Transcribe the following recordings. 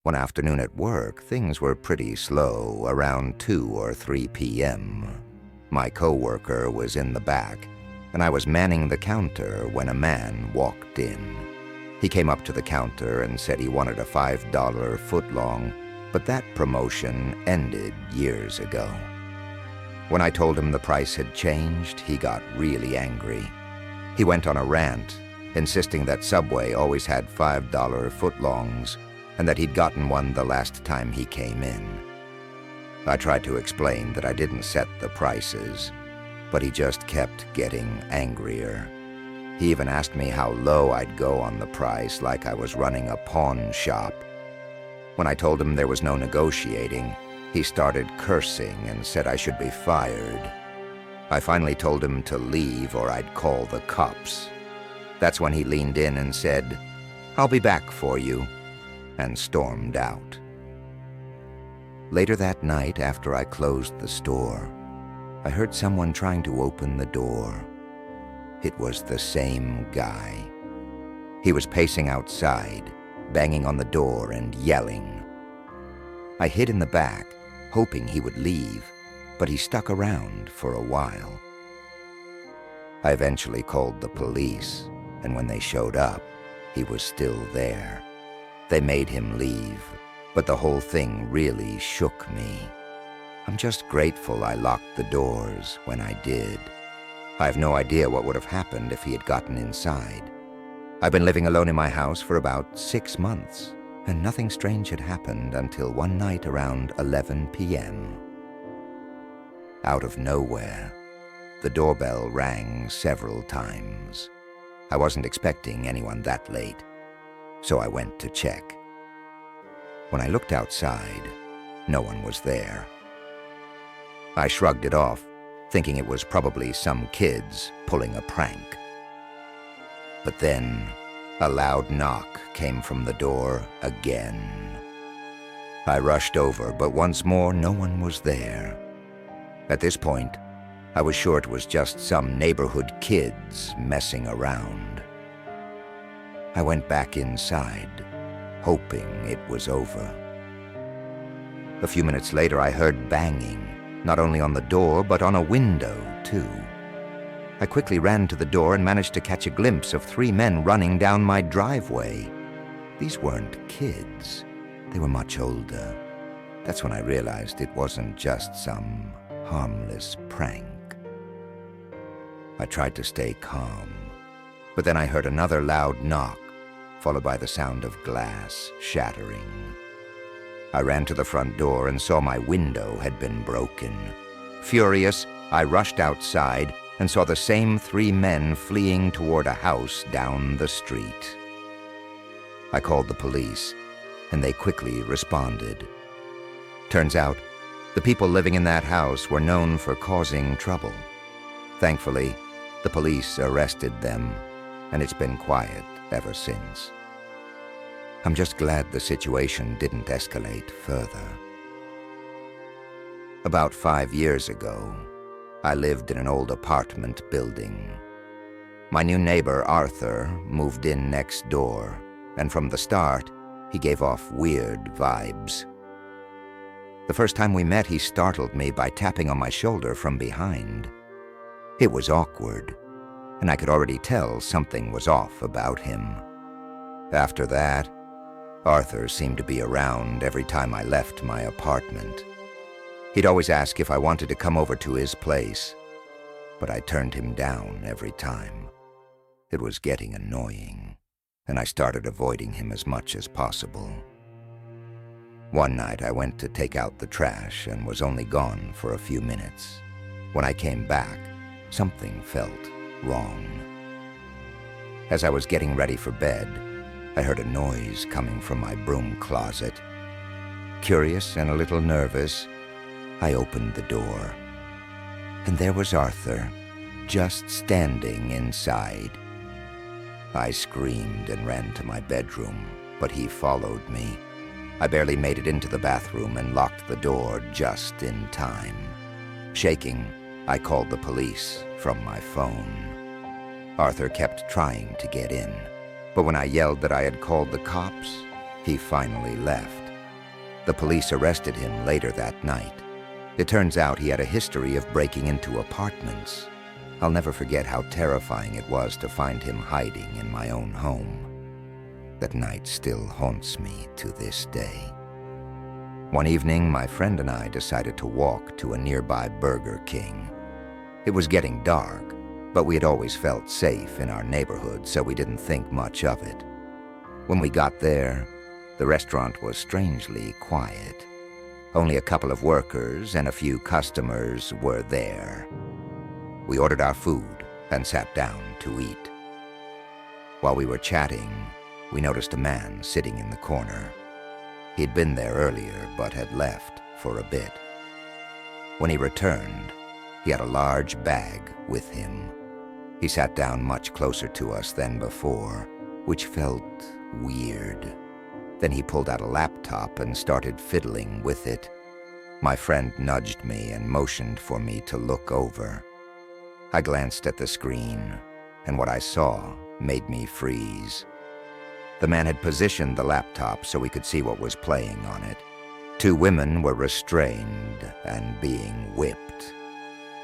One afternoon at work, things were pretty slow around 2 or 3 p.m. My coworker was in the back, and I was manning the counter when a man walked in. He came up to the counter and said he wanted a $5 footlong, but that promotion ended years ago. When I told him the price had changed, he got really angry. He went on a rant, insisting that Subway always had $5 footlongs and that he'd gotten one the last time he came in. I tried to explain that I didn't set the prices, but he just kept getting angrier. He even asked me how low I'd go on the price, like I was running a pawn shop. When I told him there was no negotiating, he started cursing and said I should be fired. I finally told him to leave or I'd call the cops. That's when he leaned in and said, "I'll be back for you," and stormed out. Later that night, after I closed the store, I heard someone trying to open the door. It was the same guy. He was pacing outside, banging on the door and yelling. I hid in the back, hoping he would leave, but he stuck around for a while. I eventually called the police, and when they showed up, he was still there. They made him leave, but the whole thing really shook me. I'm just grateful I locked the doors when I did. I have no idea what would have happened if he had gotten inside. I've been living alone in my house for about 6 months, and nothing strange had happened until one night around 11 p.m. Out of nowhere, the doorbell rang several times. I wasn't expecting anyone that late, so I went to check. When I looked outside, no one was there. I shrugged it off, thinking it was probably some kids pulling a prank. But then, a loud knock came from the door again. I rushed over, but once more no one was there. At this point, I was sure it was just some neighborhood kids messing around. I went back inside, hoping it was over. A few minutes later, I heard banging, not only on the door, but on a window, too. I quickly ran to the door and managed to catch a glimpse of 3 men running down my driveway. These weren't kids. They were much older. That's when I realized it wasn't just some harmless prank. I tried to stay calm, but then I heard another loud knock, followed by the sound of glass shattering. I ran to the front door and saw my window had been broken. Furious, I rushed outside and saw the same 3 men fleeing toward a house down the street. I called the police, and they quickly responded. Turns out, the people living in that house were known for causing trouble. Thankfully, the police arrested them, and it's been quiet ever since. I'm just glad the situation didn't escalate further. About 5 years ago, I lived in an old apartment building. My new neighbor, Arthur, moved in next door, and from the start, he gave off weird vibes. The first time we met, he startled me by tapping on my shoulder from behind. It was awkward, and I could already tell something was off about him. After that, Arthur seemed to be around every time I left my apartment. He'd always ask if I wanted to come over to his place, but I turned him down every time. It was getting annoying, and I started avoiding him as much as possible. One night I went to take out the trash and was only gone for a few minutes. When I came back, something felt wrong. As I was getting ready for bed, I heard a noise coming from my broom closet. Curious and a little nervous, I opened the door. And there was Arthur, just standing inside. I screamed and ran to my bedroom, but he followed me. I barely made it into the bathroom and locked the door just in time. Shaking, I called the police from my phone. Arthur kept trying to get in, but when I yelled that I had called the cops, he finally left. The police arrested him later that night. It turns out he had a history of breaking into apartments. I'll never forget how terrifying it was to find him hiding in my own home. That night still haunts me to this day. One evening, my friend and I decided to walk to a nearby Burger King. It was getting dark, but we had always felt safe in our neighborhood, so we didn't think much of it. When we got there, the restaurant was strangely quiet. Only a couple of workers and a few customers were there. We ordered our food and sat down to eat. While we were chatting, we noticed a man sitting in the corner. He'd been there earlier, but had left for a bit. When he returned, he had a large bag with him. He sat down much closer to us than before, which felt weird. Then he pulled out a laptop and started fiddling with it. My friend nudged me and motioned for me to look over. I glanced at the screen, and what I saw made me freeze. The man had positioned the laptop so we could see what was playing on it. 2 women were restrained and being whipped.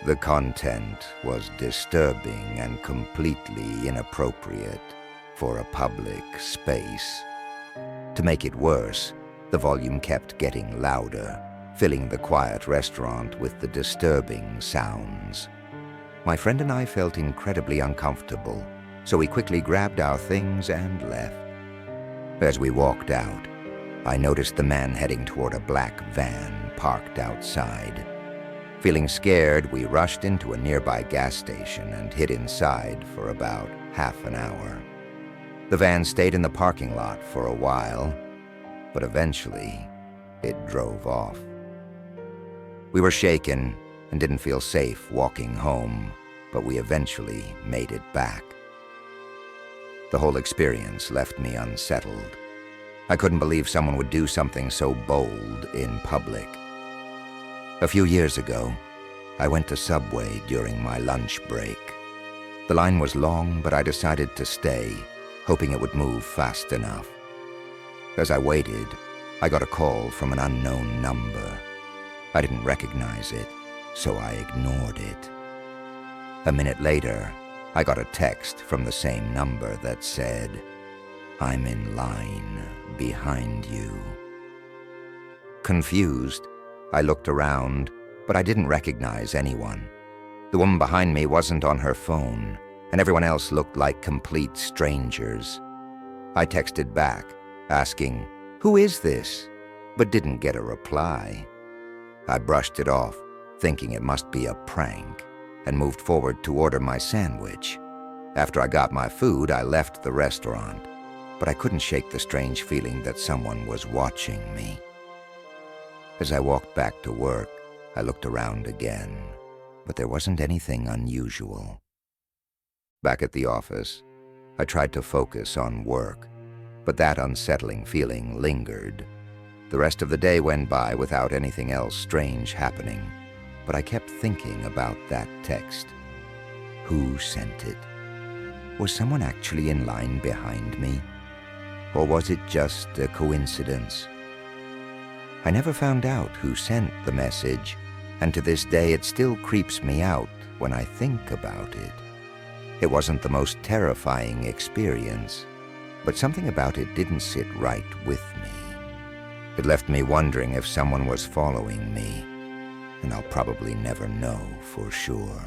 The content was disturbing and completely inappropriate for a public space. To make it worse, the volume kept getting louder, filling the quiet restaurant with the disturbing sounds. My friend and I felt incredibly uncomfortable, so we quickly grabbed our things and left. As we walked out, I noticed the man heading toward a black van parked outside. Feeling scared, we rushed into a nearby gas station and hid inside for about half an hour. The van stayed in the parking lot for a while, but eventually it drove off. We were shaken and didn't feel safe walking home, but we eventually made it back. The whole experience left me unsettled. I couldn't believe someone would do something so bold in public. A few years ago, I went to Subway during my lunch break. The line was long, but I decided to stay, hoping it would move fast enough. As I waited, I got a call from an unknown number. I didn't recognize it, so I ignored it. A minute later, I got a text from the same number that said, "I'm in line behind you." Confused, I looked around, but I didn't recognize anyone. The woman behind me wasn't on her phone, and everyone else looked like complete strangers. I texted back, asking, "Who is this?" but didn't get a reply. I brushed it off, thinking it must be a prank, and moved forward to order my sandwich. After I got my food, I left the restaurant, but I couldn't shake the strange feeling that someone was watching me. As I walked back to work, I looked around again, but there wasn't anything unusual. Back at the office, I tried to focus on work, but that unsettling feeling lingered. The rest of the day went by without anything else strange happening, but I kept thinking about that text. Who sent it? Was someone actually in line behind me? Or was it just a coincidence? I never found out who sent the message, and to this day it still creeps me out when I think about it. It wasn't the most terrifying experience, but something about it didn't sit right with me. It left me wondering if someone was following me, and I'll probably never know for sure.